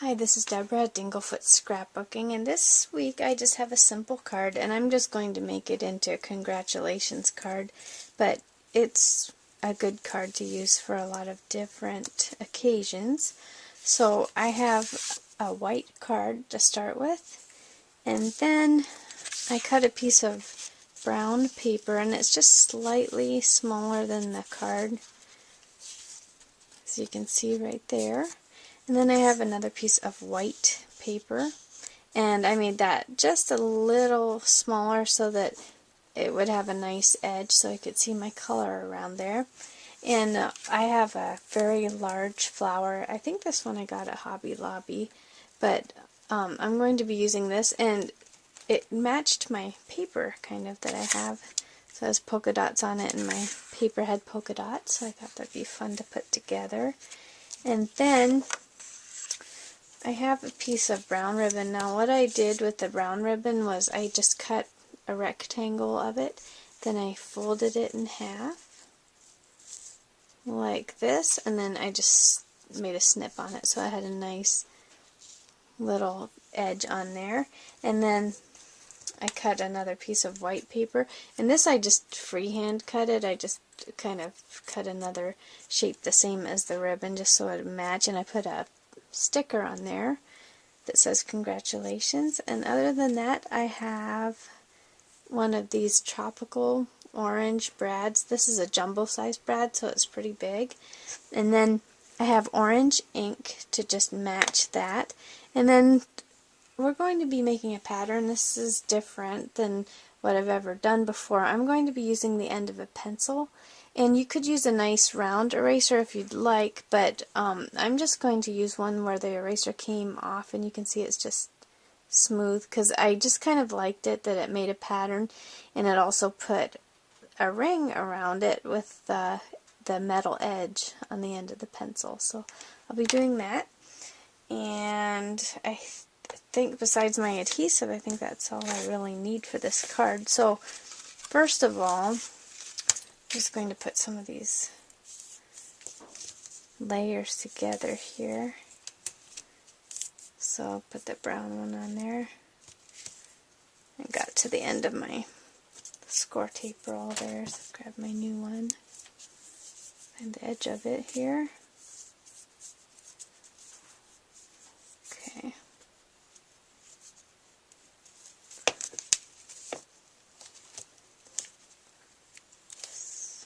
Hi, this is Deborah at Dinglefoot Scrapbooking, and this week I just have a simple card, and I'm just going to make it into a congratulations card, but it's a good card to use for a lot of different occasions. So I have a white card to start with, and then I cut a piece of brown paper, and it's just slightly smaller than the card, as you can see right there. And then I have another piece of white paper, and I made that just a little smaller so that it would have a nice edge so I could see my color around there. And I have a very large flower. I think this one I got at Hobby Lobby, but I'm going to be using this, and it matched my paper kind of that I have. So it has polka dots on it, and my paper had polka dots, so I thought that'd be fun to put together. And then I have a piece of brown ribbon. Now what I did with the brown ribbon was I just cut a rectangle of it, then I folded it in half like this, and then I just made a snip on it so I had a nice little edge on there. And then I cut another piece of white paper, and this I just freehand cut it. I just kind of cut another shape the same as the ribbon just so it would match, and I put a sticker on there that says congratulations. And other than that, I have one of these tropical orange brads. This is a jumbo size brad, so it's pretty big. And then I have orange ink to just match that. And then we're going to be making a pattern. This is different than what I've ever done before. I'm going to be using the end of a pencil, and you could use a nice round eraser if you'd like, but I'm just going to use one where the eraser came off, and you can see it's just smooth, because I just kind of liked it that it made a pattern, and it also put a ring around it with the metal edge on the end of the pencil. So I'll be doing that, and I think besides my adhesive, I think that's all I really need for this card. So first of all, I'm just going to put some of these layers together here. So I'll put the brown one on there. I got to the end of my score tape roll there, so grab my new one. Find the edge of it here. Okay.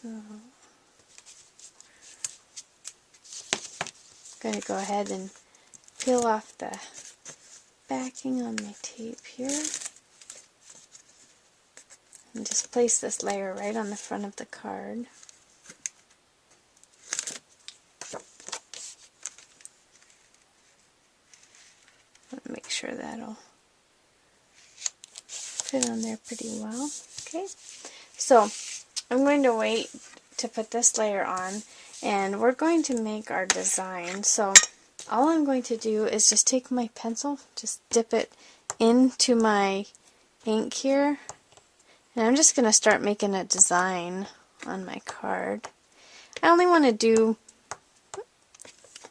So I'm going to go ahead and peel off the backing on my tape here, and just place this layer right on the front of the card. Make sure that'll fit on there pretty well. Okay, so I'm going to wait to put this layer on, and we're going to make our design. So all I'm going to do is just take my pencil, just dip it into my ink here, and I'm just going to start making a design on my card. I only want to do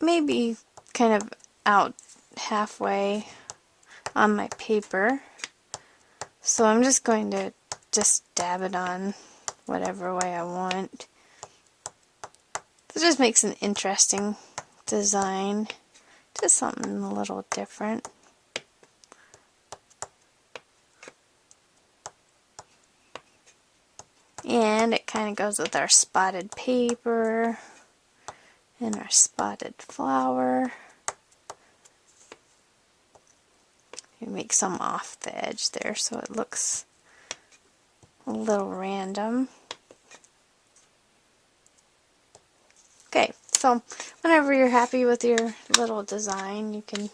maybe kind of out halfway on my paper, so I'm just going to just dab it on whatever way I want. It just makes an interesting design, just something a little different. And it kind of goes with our spotted paper and our spotted flower. You make some off the edge there so it looks a little random. Okay, so whenever you're happy with your little design, you can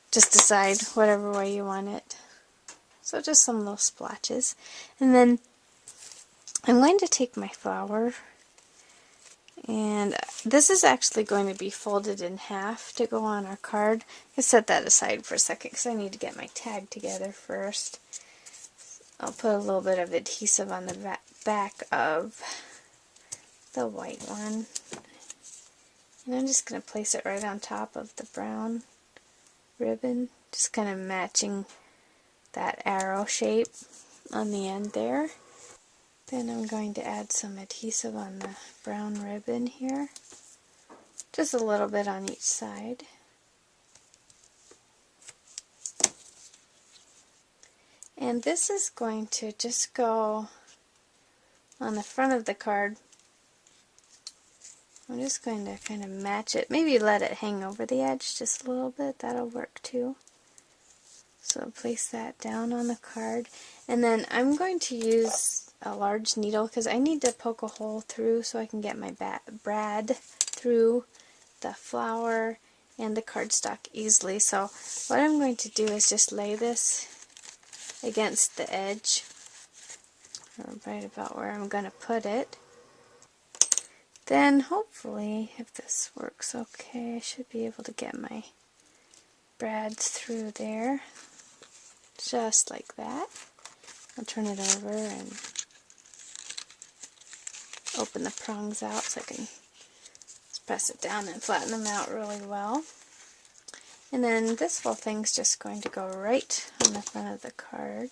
just decide whatever way you want it. So just some little splotches. And then I'm going to take my flower, and this is actually going to be folded in half to go on our card. I'll set that aside for a second because I need to get my tag together first. I'll put a little bit of adhesive on the back of the white one, and I'm just going to place it right on top of the brown ribbon, just kind of matching that arrow shape on the end there. Then I'm going to add some adhesive on the brown ribbon here, just a little bit on each side. And this is going to just go on the front of the card. I'm just going to kind of match it, maybe let it hang over the edge just a little bit, that'll work too. So place that down on the card, and then I'm going to use a large needle because I need to poke a hole through so I can get my brad through the flower and the cardstock easily. So what I'm going to do is just lay this against the edge, right about where I'm going to put it. Then hopefully, if this works okay, I should be able to get my brads through there, just like that. I'll turn it over and open the prongs out so I can just press it down and flatten them out really well. And then this whole thing's just going to go right on the front of the card.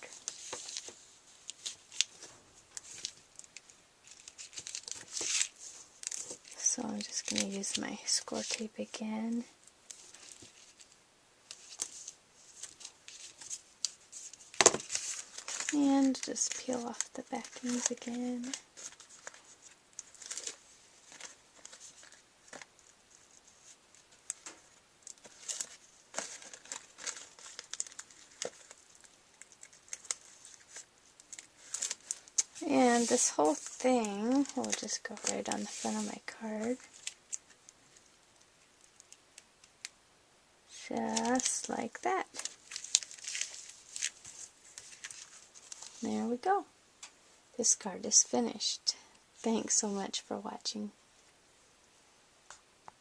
So I'm just going to use my score tape again. And just peel off the backings again. And this whole thing will just go right on the front of my card. Just like that. There we go. This card is finished. Thanks so much for watching.